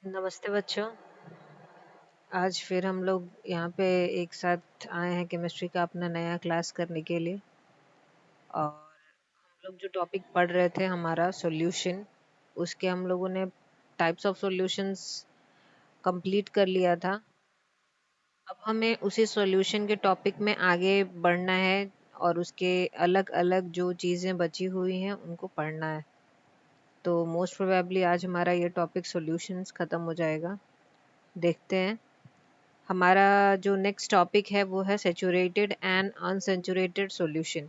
नमस्ते बच्चों। आज फिर हम लोग यहाँ पे एक साथ आए हैं केमिस्ट्री का अपना नया क्लास करने के लिए। और हम लोग जो टॉपिक पढ़ रहे थे हमारा सॉल्यूशन, उसके हम लोगों ने टाइप्स ऑफ सॉल्यूशंस कंप्लीट कर लिया था। अब हमें उसी सॉल्यूशन के टॉपिक में आगे बढ़ना है और उसके अलग अलग जो चीज़ें बची हुई हैं उनको पढ़ना है। तो मोस्ट प्रोबेबली आज हमारा ये टॉपिक सॉल्यूशंस ख़त्म हो जाएगा। देखते हैं। हमारा जो नेक्स्ट टॉपिक है वो है सैचुरेटेड एंड अनसैचुरेटेड सॉल्यूशन।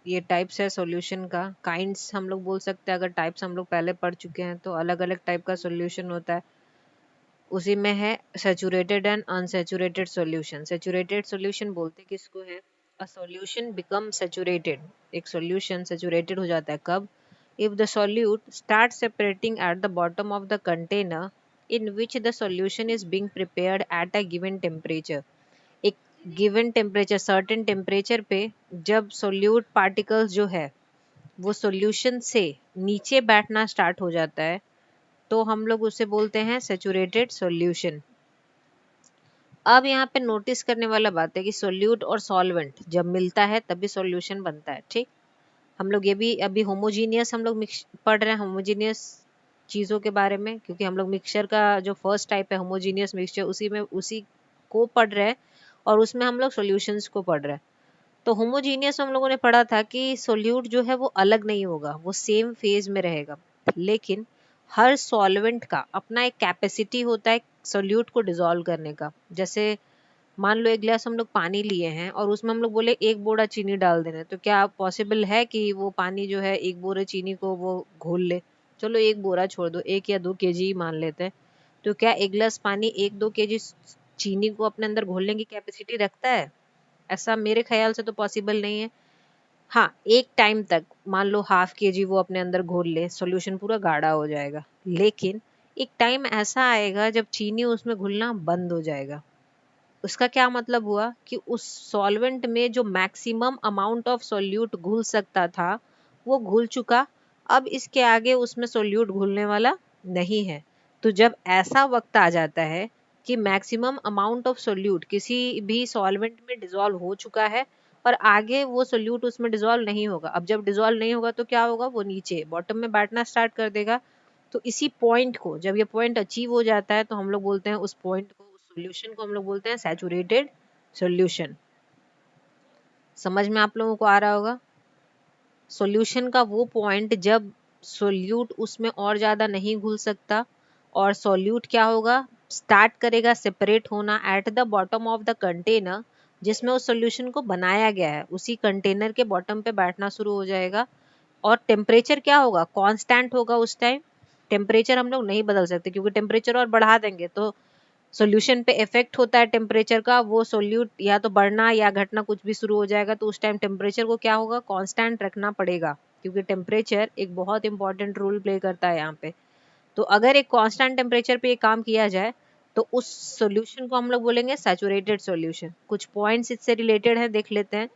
ये टाइप्स है सॉल्यूशन का, काइंड्स हम लोग बोल सकते हैं। अगर टाइप्स हम लोग पहले पढ़ चुके हैं तो अलग अलग टाइप का सॉल्यूशन होता है। उसी में है saturated and unsaturated solution. Saturated solution बोलते किसको है? A solution become saturated. एक सॉल्यूशन सैचुरेटेड हो जाता है कब? If the solute start separating at the bottom of the container in which the solution is being prepared at a given temperature। एक given temperature, certain temperature पे जब solute particles जो है वो सॉल्यूशन से नीचे बैठना स्टार्ट हो जाता है तो हम लोग उसे बोलते हैं सैचुरेटेड सॉल्यूशन। अब यहाँ पे नोटिस करने वाला बात है कि सोल्यूट और सॉल्वेंट जब मिलता है तभी सॉल्यूशन बनता है। ठीक, हम लोग ये भी अभी होमोजीनियस हम लोग मिक्स पढ़ रहे हैं, होमोजीनियस चीज़ों के बारे में, क्योंकि हम लोग मिक्सचर का जो फर्स्ट टाइप है होमोजीनियस मिक्सचर उसी को पढ़ रहे हैं और उसमें हम लोग सॉल्यूशंस को पढ़ रहे हैं। तो होमोजीनियस हम लोगों ने पढ़ा था कि सोल्यूट जो है वो अलग नहीं होगा, वो सेम फेज में रहेगा। लेकिन हर सॉल्वेंट का अपना एक कैपेसिटी होता है सोल्यूट को डिसॉल्व करने का। जैसे मान लो एक गिलास हम लोग पानी लिए हैं और उसमें हम लोग बोले एक बोरा चीनी डाल देना, तो क्या पॉसिबल है कि वो पानी जो है एक बोरे चीनी को वो घोल ले? चलो एक बोरा छोड़ दो, 1 या 2 केजी ही मान लेते हैं। तो क्या एक गिलास पानी 1-2 केजी चीनी को अपने अंदर घोलने की कैपेसिटी रखता है? ऐसा मेरे ख्याल से तो पॉसिबल नहीं है। हाँ, एक टाइम तक मान लो 1/2 केजी वो अपने अंदर घोल ले, सॉल्यूशन पूरा गाढ़ा हो जाएगा। लेकिन एक टाइम ऐसा आएगा जब चीनी उसमें घुलना बंद हो जाएगा। उसका क्या मतलब हुआ कि उस सॉल्वेंट में जो मैक्सिमम अमाउंट ऑफ सोल्यूट घुल सकता था वो घुल चुका। अब इसके आगे उसमें सोल्यूट घुलने वाला नहीं है। तो जब ऐसा वक्त आ जाता है कि मैक्सिमम अमाउंट ऑफ सोल्यूट किसी भी सॉल्वेंट में डिसॉल्व हो चुका है और आगे वो सोल्यूट उसमें डिसॉल्व नहीं होगा। अब जब डिसॉल्व नहीं होगा तो क्या होगा? वो नीचे बॉटम में बैठना स्टार्ट कर देगा। तो इसी पॉइंट को, जब ये पॉइंट अचीव हो जाता है तो हम लोग बोलते हैं उस पॉइंट को, उस सॉल्यूशन को हम लोग बोलते हैं सैचुरेटेड सॉल्यूशन। समझ में आप लोगों को आ रहा होगा? सॉल्यूशन का वो पॉइंट जब सोल्यूट उसमें और ज़्यादा नहीं घुल सकता और सोल्यूट क्या होगा? स्टार्ट करेगा सेपरेट होना at the bottom of the container, जिसमें उस सॉल्यूशन को बनाया गया है उसी कंटेनर के बॉटम पे बैठना शुरू हो जाएगा। और टेम्परेचर क्या होगा? कांस्टेंट होगा उस टाइम। टेम्परेचर हम लोग नहीं बदल सकते, क्योंकि टेम्परेचर और बढ़ा देंगे तो सॉल्यूशन पे इफेक्ट होता है टेम्परेचर का। वो सोल्यूट या तो बढ़ना या घटना कुछ भी शुरू हो जाएगा। तो उस टाइम टेम्परेचर को क्या होगा? कांस्टेंट रखना पड़ेगा, क्योंकि टेम्परेचर एक बहुत इंपॉर्टेंट रोल प्ले करता है यहाँ पे। तो अगर एक कांस्टेंट टेम्परेचर पे ये काम किया जाए तो उस सॉल्यूशन को हम लोग बोलेंगे सैचुरेटेड सॉल्यूशन। कुछ पॉइंट्स इससे रिलेटेड है, देख लेते हैं।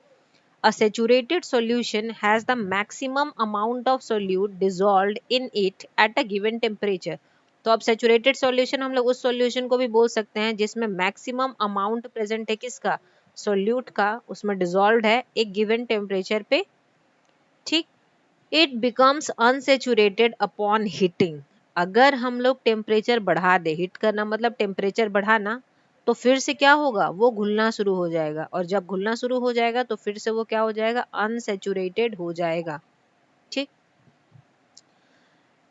A saturated solution has the maximum amount of solute dissolved in it at a given temperature। तो अब सैचुरेटेड सॉल्यूशन हम लोग उस सॉल्यूशन को भी बोल सकते हैं जिसमें मैक्सिमम अमाउंट प्रेजेंट है किसका? सॉल्यूट का, उसमें डिसॉल्व है एक गिवन टेम्परेचर पे। ठीक, it becomes unsaturated upon heating. अगर हम लोग टेम्परेचर बढ़ा दे, हीट करना मतलब टेम्परेचर बढ़ाना, तो फिर से क्या होगा? वो घुलना शुरू हो जाएगा। और जब घुलना शुरू हो जाएगा तो फिर से वो क्या हो जाएगा? अनसेचुरेटेड हो जाएगा। ठीक,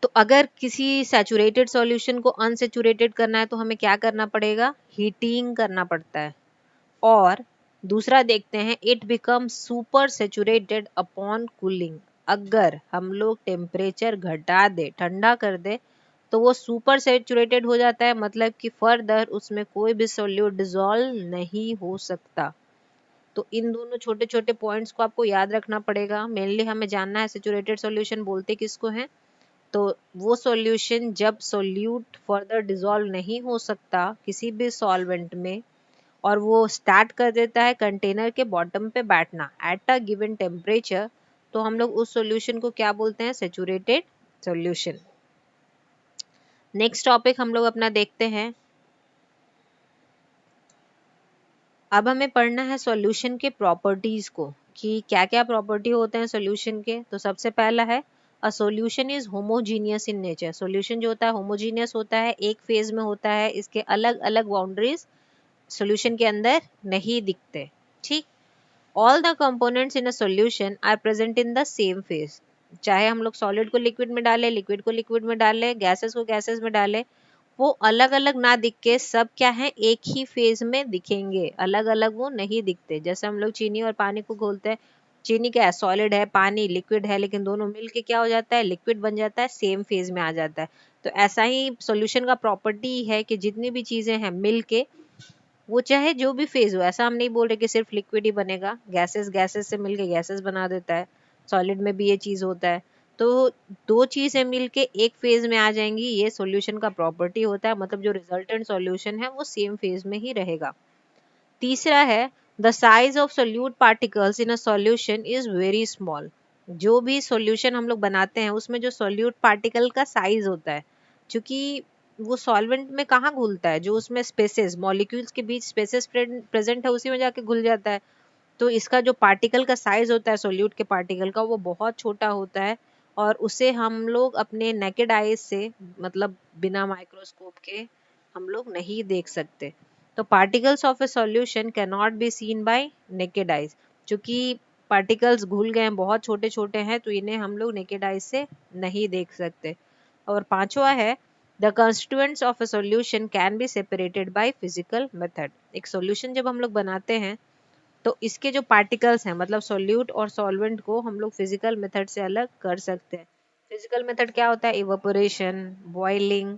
तो अगर किसी सैचुरेटेड सॉल्यूशन को अनसेचुरेटेड करना है तो हमें क्या करना पड़ेगा? हीटिंग करना पड़ता है। और दूसरा देखते हैं, it become super saturated upon cooling. अगर हम लोग टेम्परेचर घटा दे, ठंडा कर दे, तो वो सुपर सेचुरेटेड हो जाता है, मतलब कि फर्दर उसमें कोई भी सोल्यूट डिसॉल्व नहीं हो सकता। तो इन दोनों छोटे छोटे पॉइंट्स को आपको याद रखना पड़ेगा। मेनली हमें जानना है सेचुरेटेड सॉल्यूशन बोलते किसको हैं। तो वो सॉल्यूशन जब सोल्यूट फर्दर डिसॉल्व नहीं हो सकता किसी भी सॉल्वेंट में और वो स्टार्ट कर देता है कंटेनर के बॉटम पे बैठना एट अ गिवन टेम्परेचर, तो हम लोग उस सॉल्यूशन को क्या बोलते हैं? Saturated solution. नेक्स्ट टॉपिक हम लोग अपना देखते हैं। अब हमें पढ़ना है सॉल्यूशन के प्रॉपर्टीज को, कि क्या क्या प्रॉपर्टी होते हैं सॉल्यूशन के। तो सबसे पहला है a solution is homogeneous in nature. Solution जो होता है होमोजीनियस होता है, एक फेज में होता है, इसके अलग अलग बाउंड्रीज सॉल्यूशन के अंदर नहीं दिखते। ठीक। All the components in a solution are present in the same phase. चाहे हम लोग सॉलिड को लिक्विड में डालें, लिक्विड को लिक्विड में डालें, गैसेस को गैसेस में डालें, वो अलग अलग ना दिख के सब क्या है, एक ही फेज में दिखेंगे, अलग अलग वो नहीं दिखते। जैसे हम लोग चीनी और पानी को घोलते हैं, चीनी क्या है, सॉलिड है, पानी लिक्विड है, लेकिन दोनों मिलके क्या हो जाता है, लिक्विड बन जाता है, सेम फेज में आ जाता है। तो ऐसा ही सॉल्यूशन का प्रॉपर्टी है कि जितनी भी चीजें हैं मिलके, वो चाहे जो भी फेज हो, ऐसा हम नहीं बोल रहे कि सिर्फ लिक्विड ही बनेगा, गैसेस गैसेस से मिलके गैसेस बना देता है, सॉलिड में भी ये चीज होता है। तो दो चीजें मिलके एक फेज में आ जाएंगी, ये सॉल्यूशन का प्रॉपर्टी होता है, मतलब जो रिजल्टेंट सॉल्यूशन है वो सेम फेज में ही रहेगा। तीसरा है the size of solute particles in a solution is very small. जो भी सॉल्यूशन हम लोग बनाते हैं उसमें जो सोल्यूट पार्टिकल का साइज होता है, क्योंकि वो सॉल्वेंट में कहाँ घुलता है, जो उसमें स्पेसेस मॉलिक्यूल्स के बीच स्पेसेस प्रेजेंट है उसी में जाके घुल जाता है। तो इसका जो पार्टिकल का साइज होता है सोल्यूट के पार्टिकल का, वो बहुत छोटा होता है, और उसे हम लोग अपने नेकेड आईज से, मतलब बिना माइक्रोस्कोप के, हम लोग नहीं देख सकते। तो particles of a solution can not be seen bye naked eyes. चूंकि पार्टिकल्स घुल गए हैं, बहुत छोटे छोटे हैं, तो इन्हें हम लोग नेकेड आईज से नहीं देख सकते। और पांचवा है the constituents of a solution can be separated by physical method. एक सॉल्यूशन जब हम लोग बनाते हैं तो इसके जो पार्टिकल्स हैं, मतलब सोल्यूट और सॉल्वेंट को हम लोग फिजिकल मेथड से अलग कर सकते हैं। फिजिकल मेथड क्या होता है, इवेपोरेशन, बॉइलिंग,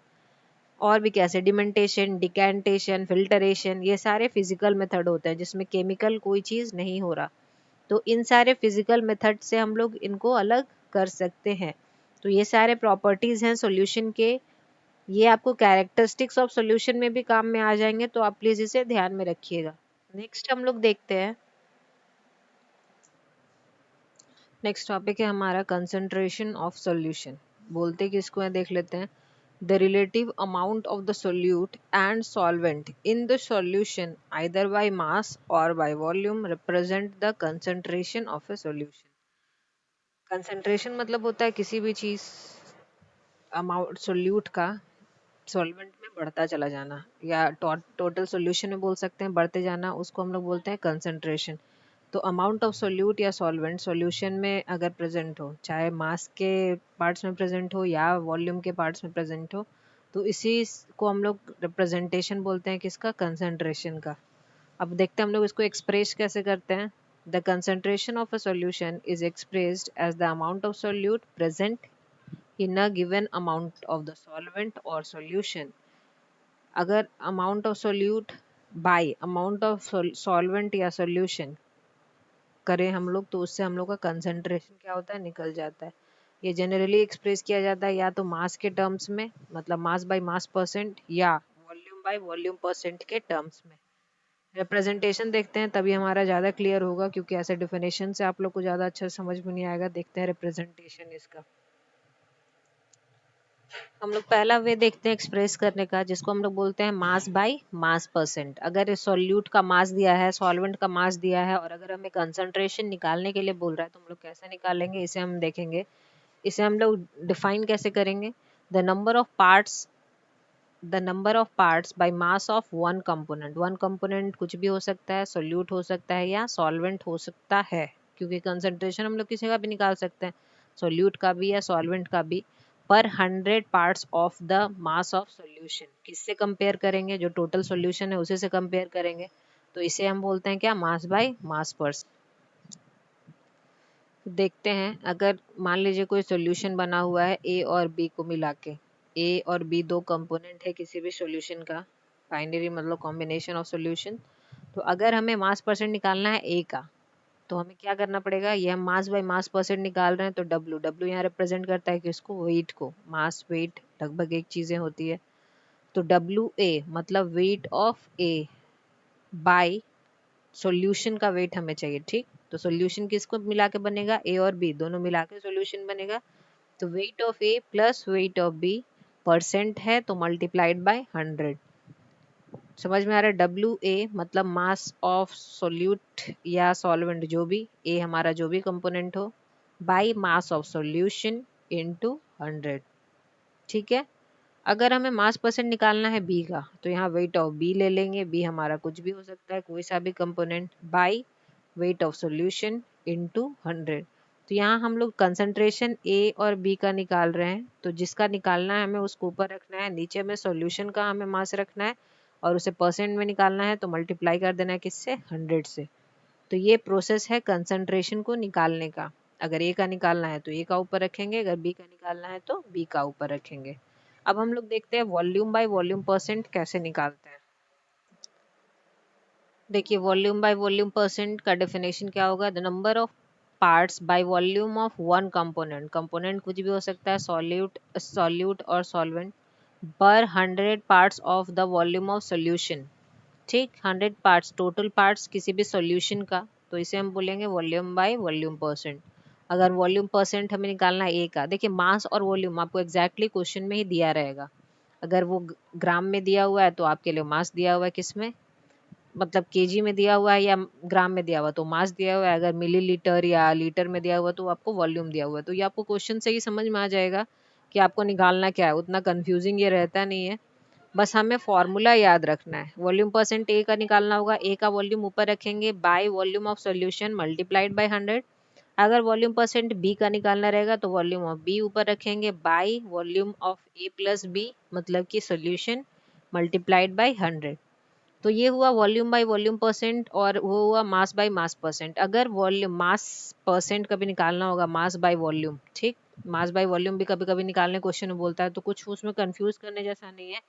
और भी क्या, सेडिमेंटेशन, डिकैंटेशन, फिल्टरेशन, ये सारे फिजिकल मेथड होते हैं जिसमें केमिकल कोई चीज नहीं हो रहा। तो इन सारे फिजिकल मेथड से हम लोग इनको अलग कर सकते हैं। तो ये सारे प्रॉपर्टीज हैं सॉल्यूशन के। ये आपको कैरेक्टरिस्टिक्स ऑफ सॉल्यूशन में भी काम में आ जाएंगे, तो आप प्लीज इसे ध्यान में रखिएगा। नेक्स्ट हम लोग देखते हैं, नेक्स्ट टॉपिक है हमारा कंसंट्रेशन ऑफ सॉल्यूशन। बोलते किसको है देख लेते हैं। The relative amount of the solute and solvent in the solution either by mass और by volume represent the concentration of a solution. Concentration मतलब होता है किसी भी चीज, अमाउंट सोल्यूट का सॉल्वेंट में बढ़ता चला जाना, या टोटल सॉल्यूशन में बोल सकते हैं बढ़ते जाना, उसको हम लोग बोलते हैं कंसंट्रेशन। तो अमाउंट ऑफ सोल्यूट या सॉल्वेंट सॉल्यूशन में अगर प्रेजेंट हो, चाहे मास के पार्ट्स में प्रेजेंट हो या वॉल्यूम के पार्ट्स में प्रेजेंट हो, तो इसी को हम लोग रिप्रेजेंटेशन बोलते हैं, किसका, कंसंट्रेशन का। अब देखते हैं हम लोग इसको एक्सप्रेस कैसे करते हैं। The concentration of a solution is expressed as the amount of solute present in a given amount of the solvent or solution। अगर amount of solute by amount of solvent या solution करें हम लोग, तो उससे हम लोग का कंसंट्रेशन क्या होता है, निकल जाता है। ये जनरली एक्सप्रेस किया जाता है या तो मास के टर्म्स में, मतलब मास बाय मास परसेंट, या वॉल्यूम बाय वॉल्यूम परसेंट के टर्म्स में। रिप्रेजेंटेशन देखते हैं तभी हमारा ज़्यादा क्लियर होगा, क्योंकि ऐसे डिफिनेशन से आप लोग को ज़्यादा अच्छा समझ में नहीं आएगा। देखते हैं रिप्रेजेंटेशन इसका। हम लोग पहला वे देखते हैं एक्सप्रेस करने का, जिसको हम लोग बोलते हैं मास बाय मास परसेंट। अगर इस सॉल्यूट का मास दिया है, सॉल्वेंट का मास दिया है, और अगर हमें कंसंट्रेशन निकालने के लिए बोल रहा है, तो हम लोग कैसे निकालेंगे इसे हम देखेंगे। इसे हम लोग डिफाइन कैसे करेंगे। The number of parts, the number of parts bye mass of one component. One component कुछ भी हो सकता है, सोल्यूट हो सकता है या सॉल्वेंट हो सकता है, क्योंकि कंसंट्रेशन हम लोग किसी का भी निकाल सकते हैं, सोल्यूट का भी या सॉल्वेंट का भी, पर 100 parts of the mass of solution. किससे कंपेयर करेंगे, जो टोटल सॉल्यूशन है उसी से कंपेयर करेंगे। तो इसे हम बोलते हैं क्या, मास बाय मास परसेंट। देखते हैं, अगर मान लीजिए कोई सॉल्यूशन बना हुआ है ए और बी को मिला के। ए और बी दो कंपोनेंट है किसी भी सॉल्यूशन का, बाइनरी मतलब कॉम्बिनेशन ऑफ सॉल्यूशन। तो अगर हमें मास परसेंट निकालना है ए का, तो हमें क्या करना पड़ेगा, ये हम मास बाय मास परसेंट निकाल रहे हैं, तो डब्ल्यू, डब्ल्यू यहाँ रिप्रेजेंट करता है किसको, वेट को। मास वेट लगभग एक चीजें होती है। तो डब्ल्यू ए मतलब weight of A by solution का वेट हमें चाहिए। ठीक, तो सॉल्यूशन किसको मिला के बनेगा, ए और बी दोनों मिला के सॉल्यूशन बनेगा। तो weight of A plus weight of B percent है तो मल्टीप्लाइड बाय 100। समझ में आ रहा है? WA मतलब मास ऑफ सोल्यूट या सॉल्वेंट, जो भी A हमारा जो भी कंपोनेंट हो, bye mass of solution into 100। ठीक है। अगर हमें मास परसेंट निकालना है B का, तो यहाँ वेट ऑफ B ले लेंगे। B हमारा कुछ भी हो सकता है, कोई सा भी component, by weight of solution into 100। तो यहाँ हम लोग कंसंट्रेशन A और B का निकाल रहे हैं, तो जिसका निकालना है हमें उसको ऊपर रखना है, नीचे में सॉल्यूशन का हमें मास रखना है और उसे परसेंट में निकालना है, तो मल्टीप्लाई कर देना है किससे? 100 से। तो ये प्रोसेस है कंसंट्रेशन को निकालने का। अगर A का निकालना है तो A का ऊपर रखेंगे, अगर B का निकालना है तो B का ऊपर रखेंगे। अब हम लोग देखते हैं वॉल्यूम बाय वॉल्यूम परसेंट कैसे निकालते हैं। देखिए वॉल्यूम बाय वॉल्यूम परसेंट का डेफिनेशन क्या होगा? The number of parts bye volume of one component. Component कुछ भी हो सकता है, सॉल्यूट और सॉल्वेंट, पर 100 parts of the volume of solution. ठीक, 100 पार्ट्स, टोटल पार्ट्स किसी भी सॉल्यूशन का, तो इसे हम बोलेंगे वॉल्यूम बाय वॉल्यूम परसेंट। अगर वॉल्यूम परसेंट हमें निकालना है ए का, देखिए मास और वॉल्यूम आपको एग्जैक्टली क्वेश्चन में ही दिया रहेगा। अगर वो ग्राम में दिया हुआ है तो आपके लिए मास दिया हुआ है, किसमें मतलब केजी में दिया हुआ है या ग्राम में दिया हुआ तो मास दिया हुआ है, अगर मिलीलीटर या लीटर में दिया हुआ तो आपको वॉल्यूम दिया हुआ है। तो ये आपको क्वेश्चन से ही समझ में आ जाएगा कि आपको निकालना क्या है, उतना कंफ्यूजिंग ये रहता नहीं है। बस हमें फॉर्मूला याद रखना है। वॉल्यूम परसेंट ए का निकालना होगा, ए का वॉल्यूम ऊपर रखेंगे by volume of solution multiplied by 100। अगर वॉल्यूम परसेंट बी का निकालना रहेगा तो वॉल्यूम ऑफ बी ऊपर रखेंगे by volume of A plus B, मतलब कि सॉल्यूशन मल्टीप्लाइड बाय 100। तो ये हुआ वॉल्यूम बाय वॉल्यूम परसेंट और वो हुआ मास बाय मास परसेंट। अगर वॉल्यूम मास परसेंट कभी निकालना होगा मास बाय वॉल्यूम, ठीक, मास बाय वॉल्यूम भी कभी कभी निकालने क्वेश्चन में बोलता है, तो कुछ उसमें कंफ्यूज करने जैसा नहीं है।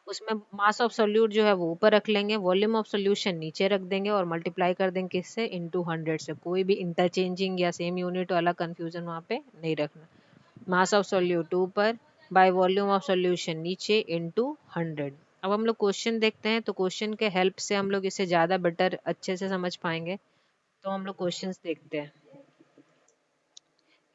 उसमें मास ऑफ सोल्यूट जो है वो ऊपर रख लेंगे, वॉल्यूम ऑफ सोल्यूशन नीचे रख देंगे और मल्टीप्लाई कर देंगे किससे? इनटू 100 से। कोई भी इंटरचेंजिंग या सेम यूनिट वाला कंफ्यूजन वहाँ पे नहीं रखना। मास ऑफ सोल्यूट ऊपर बाय वॉल्यूम ऑफ सोल्यूशन नीचे इनटू 100। अब हम लोग क्वेश्चन देखते हैं, तो क्वेश्चन के हेल्प से हम लोग इसे ज़्यादा बेटर अच्छे से समझ पाएंगे। तो हम लोग क्वेश्चंस देखते हैं।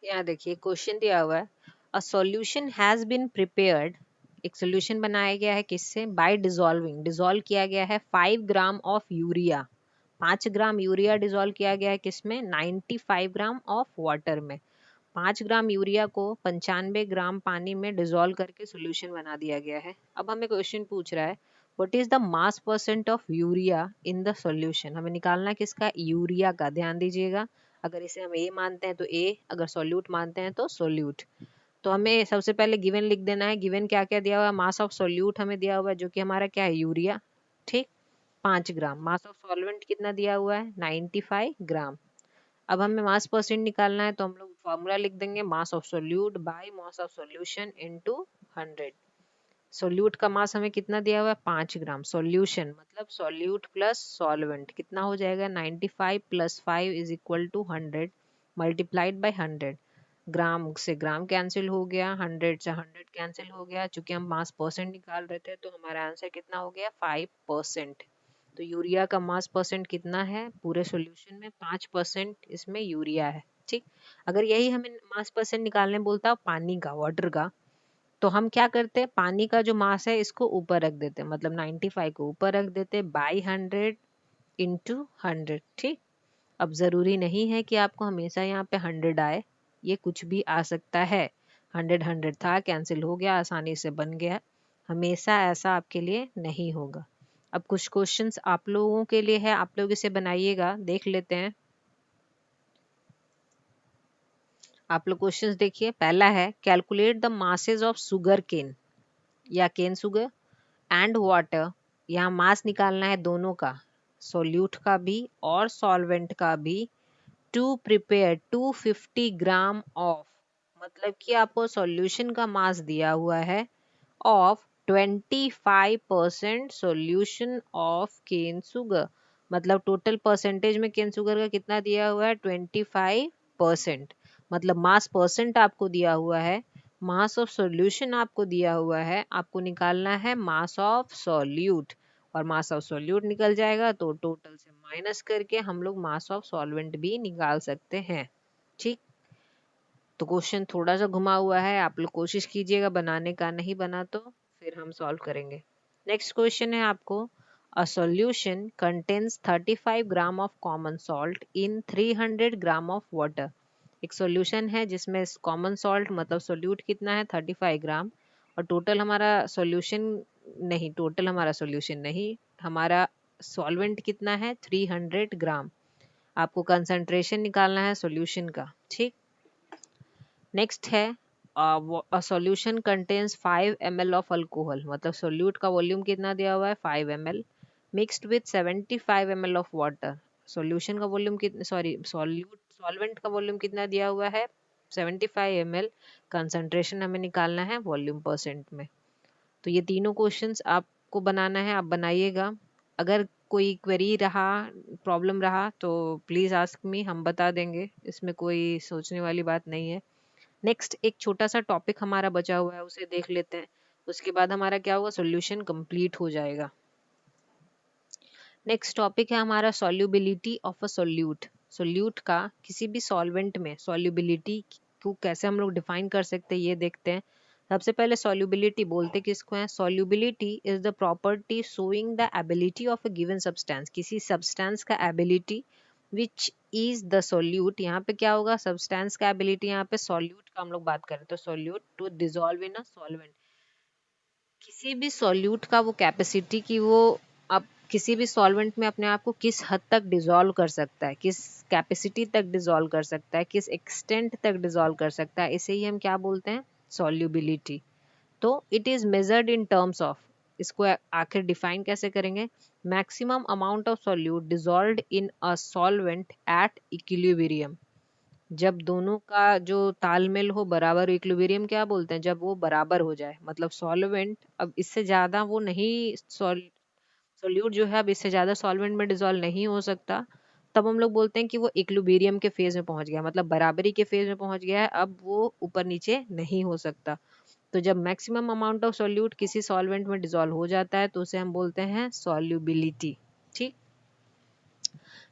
यहाँ देखिए क्वेश्चन दिया हुआ है, a solution has been prepared. एक सॉल्यूशन बनाया गया है किससे? बाय डिसॉल्विंग, डिसॉल्व किया गया है 5 gram of urea. 5 gram urea dissolve किया गया है किसमें? 95 ग्राम ऑफ वाटर में। 5 ग्राम यूरिया को 95 ग्राम पानी में डिसॉल्व करके सॉल्यूशन बना दिया गया है। अब हमें क्वेश्चन पूछ रहा है what is the mass percent of urea in the solution. हमें निकालना किसका? यूरिया का। ध्यान दीजिएगा, अगर इसे हम ए मानते हैं तो ए, अगर सॉल्यूट मानते हैं तो सॉल्यूट। तो हमें सबसे पहले गिवन लिख देना है। गिवन क्या क्या दिया हुआ है? मास ऑफ सॉल्यूट हमें दिया हुआ है जो कि हमारा क्या है? यूरिया। ठीक, 5 ग्राम। मास ऑफ सॉल्वेंट कितना दिया हुआ है? 95 ग्राम। अब हमें मास परसेंट निकालना है, तो हम लोग फॉर्मूला लिख देंगे, mass of solute by mass of solution into 100। Solute का मास हमें कितना दिया हुआ है? 5 ग्राम। सॉल्यूशन मतलब सोल्यूट प्लस सॉल्वेंट कितना हो जाएगा? 95 plus 5 is equal to 100 multiplied by 100। Gram से ग्राम कैंसिल हो गया, 100 से 100 कैंसिल हो गया। चूंकि हम मास परसेंट निकाल रहे थे तो हमारा आंसर कितना हो गया? 5%। तो यूरिया का मास परसेंट कितना है? पूरे सॉल्यूशन में 5% इसमें यूरिया है। ठीक, अगर यही हमें मास परसेंट निकालने बोलता पानी का, वाटर का, तो हम क्या करते हैं? पानी का जो मास है इसको ऊपर रख देते, मतलब 95 को ऊपर रख देते बाई 100 इंटू 100। ठीक, अब जरूरी नहीं है कि आपको हमेशा यहाँ पे 100 आए, ये कुछ भी आ सकता है। 100 100 था, कैंसिल हो गया, आसानी से बन गया। हमेशा ऐसा आपके लिए नहीं होगा। अब कुछ क्वेश्चंस आप लोगों के लिए है, आप लोग इसे बनाइएगा, देख लेते हैं। आप लोग क्वेश्चंस देखिए। पहला है calculate the masses of sugar cane या केन सुगर एंड वाटर। यहाँ मास निकालना है दोनों का, सोल्यूट का भी और सॉल्वेंट का भी। टू प्रिपेयर 250 ग्राम ऑफ, मतलब कि आपको सॉल्यूशन का मास दिया हुआ है of 25% solution of cane sugar, मतलब टोटल परसेंटेज में केन सुगर का कितना दिया हुआ है? 25%। मतलब मास परसेंट आपको दिया हुआ है, मास ऑफ सॉल्यूशन आपको दिया हुआ है, आपको निकालना है मास ऑफ सॉल्यूट। और मास ऑफ सॉल्यूट निकल जाएगा तो टोटल से माइनस करके हम लोग मास ऑफ सॉल्वेंट भी निकाल सकते हैं। ठीक, तो क्वेश्चन थोड़ा सा घुमा हुआ है, आप लोग कोशिश कीजिएगा बनाने का, नहीं बना तो फिर हम सॉल्व करेंगे। नेक्स्ट क्वेश्चन है आपको, a solution contains 35 gram of common salt in 300 gram of water. एक सॉल्यूशन है जिसमें कॉमन सॉल्ट मतलब सोल्यूट कितना है 35 ग्राम, और टोटल हमारा सॉल्यूशन नहीं, हमारा सॉल्वेंट कितना है 300 ग्राम। आपको कंसंट्रेशन निकालना है सॉल्यूशन का, ठीक। नेक्स्ट है, a solution contains 5 ml of alcohol, मतलब सोल्यूट का वॉल्यूम कितना दिया हुआ है 5 ml, mixed with 75 ml of water. Solution का वॉल्यूम कितना, सॉरी सॉल्वेंट का वॉल्यूम कितना दिया हुआ है 75 ml, कंसंट्रेशन हमें निकालना है वॉल्यूम परसेंट में। तो ये तीनों क्वेश्चंस आपको बनाना है, आप बनाइएगा। अगर कोई क्वेरी रहा, प्रॉब्लम रहा तो प्लीज़ आस्क मी, हम बता देंगे, इसमें कोई सोचने वाली बात नहीं है। नेक्स्ट एक छोटा सा टॉपिक हमारा बचा हुआ है, उसे देख लेते हैं, उसके बाद हमारा क्या होगा, सॉल्यूशन कंप्लीट हो जाएगा। नेक्स्ट टॉपिक है हमारा solubility of a solute. Solute का किसी भी सॉल्वेंट में सॉल्युबिलिटी को कैसे हम लोग डिफाइन कर सकते हैं, ये देखते हैं। सबसे पहले सॉल्युबिलिटी बोलते किसको है, solubility is the property showing the ability of a given substance, किसी सब्सटेंस का ability which is the solute. यहाँ पे क्या होगा, सब्सटेंस का एबिलिटी, यहाँ पे सॉल्यूट का हम लोग बात करें तो solute to dissolve in a solvent. किसी भी सॉल्यूट का वो कैपेसिटी कि वो अब किसी भी सॉल्वेंट में अपने आप को किस हद तक डिसॉल्व कर सकता है, किस कैपेसिटी तक डिसॉल्व कर सकता है, किस एक्सटेंट तक डिसॉल्व कर सकता है, इसे ही हम क्या बोलते हैं, सॉल्युबिलिटी। तो it is measured in terms of, इसको आखिर डिफाइन कैसे करेंगे, maximum amount of solute dissolved in a solvent at equilibrium. जब दोनों का जो तालमेल हो बराबर, इक्विलिब्रियम क्या बोलते हैं, जब वो बराबर हो जाए, मतलब सॉल्वेंट अब इससे ज्यादा वो नहीं, सोल्यूट जो है अब इससे ज्यादा सॉल्वेंट में डिसॉल्व नहीं हो सकता, तब हम लोग बोलते हैं कि वो इक्विलिब्रियम के फेज में पहुंच गया, मतलब बराबरी के फेज में पहुंच गया है, अब वो ऊपर नीचे नहीं हो सकता। तो जब मैक्सिमम अमाउंट ऑफ सोल्यूट किसी सॉल्वेंट में डिसॉल्व हो जाता है तो उसे हम बोलते हैं सॉल्युबिलिटी, ठीक।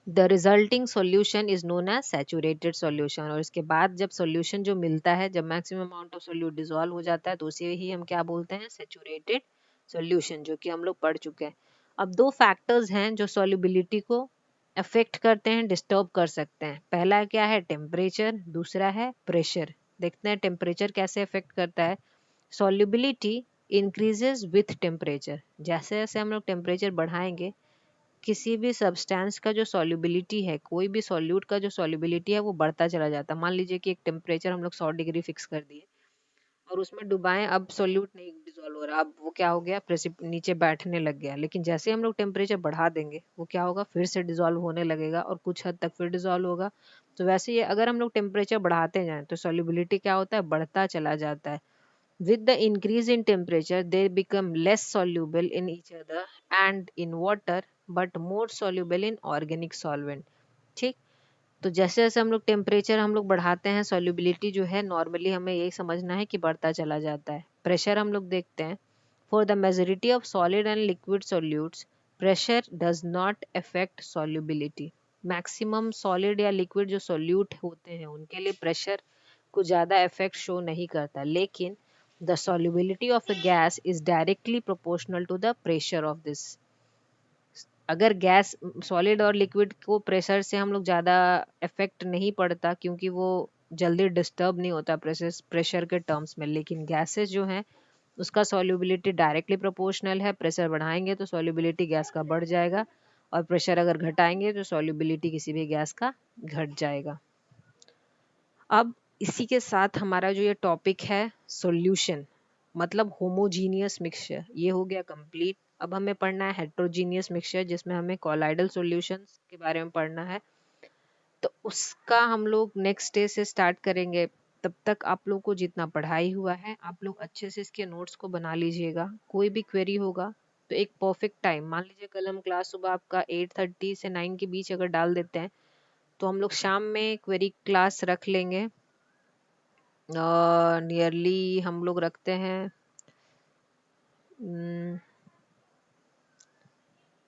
The resulting solution is known as saturated solution, और इसके बाद जब सॉल्यूशन जो मिलता है, जब maximum amount of solute dissolve हो जाता है तो उसे ही हम क्या बोलते हैं, सैचुरेटेड सॉल्यूशन, जो कि हम लोग पढ़ चुके हैं। अब दो फैक्टर्स हैं जो सॉल्युबिलिटी को अफेक्ट करते हैं, डिस्टर्ब कर सकते हैं। पहला क्या है, टेम्परेचर, दूसरा है प्रेशर। देखते हैं टेम्परेचर कैसे अफेक्ट करता है। सॉल्युबिलिटी इंक्रीजेज विथ टेम्परेचर, जैसे जैसे हम लोग टेम्परेचर बढ़ाएंगे, किसी भी सब्सटेंस का जो सॉल्युबिलिटी है, कोई भी सॉल्यूट का जो सॉल्युबिलिटी है वो बढ़ता चला जाता है। मान लीजिए कि एक टेम्परेचर हम लोग 100 डिग्री फिक्स कर दिए और उसमें डुबाएं, अब सॉल्यूट नहीं डिसॉल्व हो रहा, अब वो क्या हो गया, प्रेसिप नीचे बैठने लग गया। लेकिन जैसे हम लोग टेम्परेचर बढ़ा देंगे वो क्या होगा, फिर से डिसॉल्व होने लगेगा और कुछ हद तक फिर डिसॉल्व होगा। तो वैसे ही अगर हम लोग टेम्परेचर बढ़ाते जाएं तो सॉल्युबिलिटी क्या होता है, बढ़ता चला जाता है। With the increase in temperature, they become less soluble in each other and in water, but more soluble in organic solvent. ठीक। तो जैसे जैसे हम लोग टेम्परेचर हम लोग बढ़ाते हैं, सॉल्युबिलिटी जो है नॉर्मली हमें यही समझना है कि बढ़ता चला जाता है। प्रेशर हम लोग देखते हैं, for the majority of solid and liquid solutes pressure does not affect solubility. Maximum solid या लिक्विड जो सॉल्यूट होते हैं उनके लिए प्रेशर कुछ ज़्यादा इफेक्ट शो नहीं करता, लेकिन the solubility of a gas is directly proportional to the pressure of this। अगर गैस, सॉलिड और लिक्विड को प्रेशर से हम लोग ज़्यादा इफेक्ट नहीं पड़ता, क्योंकि वो जल्दी डिस्टर्ब नहीं होता प्रेशर के टर्म्स में, लेकिन गैसेस जो हैं उसका सॉल्युबिलिटी डायरेक्टली प्रोपोर्शनल है। प्रेशर बढ़ाएंगे तो सॉल्युबिलिटी गैस का बढ़ जाएगा, और प्रेशर अगर घटाएंगे तो सॉल्युबिलिटी किसी भी गैस का घट जाएगा। अब इसी के साथ हमारा जो ये टॉपिक है सॉल्यूशन मतलब होमोजीनियस मिक्सचर, ये हो गया कंप्लीट। अब हमें पढ़ना है हेट्रोजीनियस मिक्सचर, जिसमें हमें कॉलाइडल सॉल्यूशंस के बारे में पढ़ना है। तो उसका हम लोग नेक्स्ट डे से स्टार्ट करेंगे। तब तक आप लोग को जितना पढ़ाई हुआ है आप लोग अच्छे से इसके नोट्स को बना लीजिएगा। कोई भी क्वेरी होगा तो एक परफेक्ट टाइम, मान लीजिए कल हम क्लास सुबह आपका 8:30 से 9 के बीच अगर डाल देते हैं तो हम लोग शाम में क्वेरी क्लास रख लेंगे। नियरली हम लोग रखते हैं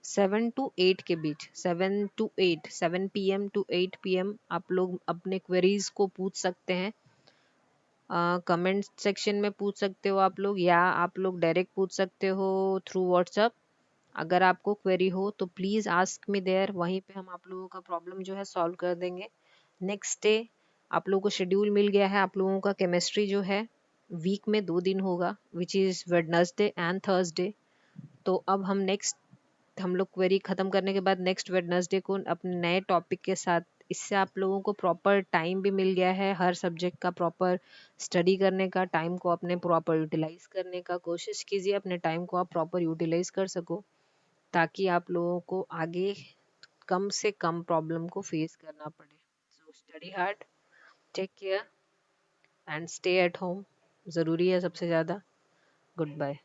7 to 8 के बीच, 7 PM to 8 PM आप लोग अपने क्वेरीज को पूछ सकते हैं। कमेंट सेक्शन में पूछ सकते हो आप लोग, या आप लोग डायरेक्ट पूछ सकते हो थ्रू व्हाट्सअप। अगर आपको क्वेरी हो तो प्लीज़ आस्क मी देयर, वहीं पे हम आप लोगों का प्रॉब्लम जो है सॉल्व कर देंगे। नेक्स्ट डे आप लोगों को शेड्यूल मिल गया है, आप लोगों का केमिस्ट्री जो है वीक में 2 दिन होगा, which is Wednesday and Thursday. तो अब हम लोग क्वेरी ख़त्म करने के बाद नेक्स्ट वेडनेसडे को अपने नए टॉपिक के साथ, इससे आप लोगों को प्रॉपर टाइम भी मिल गया है, हर सब्जेक्ट का प्रॉपर स्टडी करने का टाइम को अपने प्रॉपर यूटिलाइज करने का कोशिश कीजिए, अपने टाइम को आप प्रॉपर यूटिलाइज कर सको, ताकि आप लोगों को आगे कम से कम प्रॉब्लम को फेस करना पड़े। So study hard, take care and stay at home, ज़रूरी है सबसे ज़्यादा। Good bye.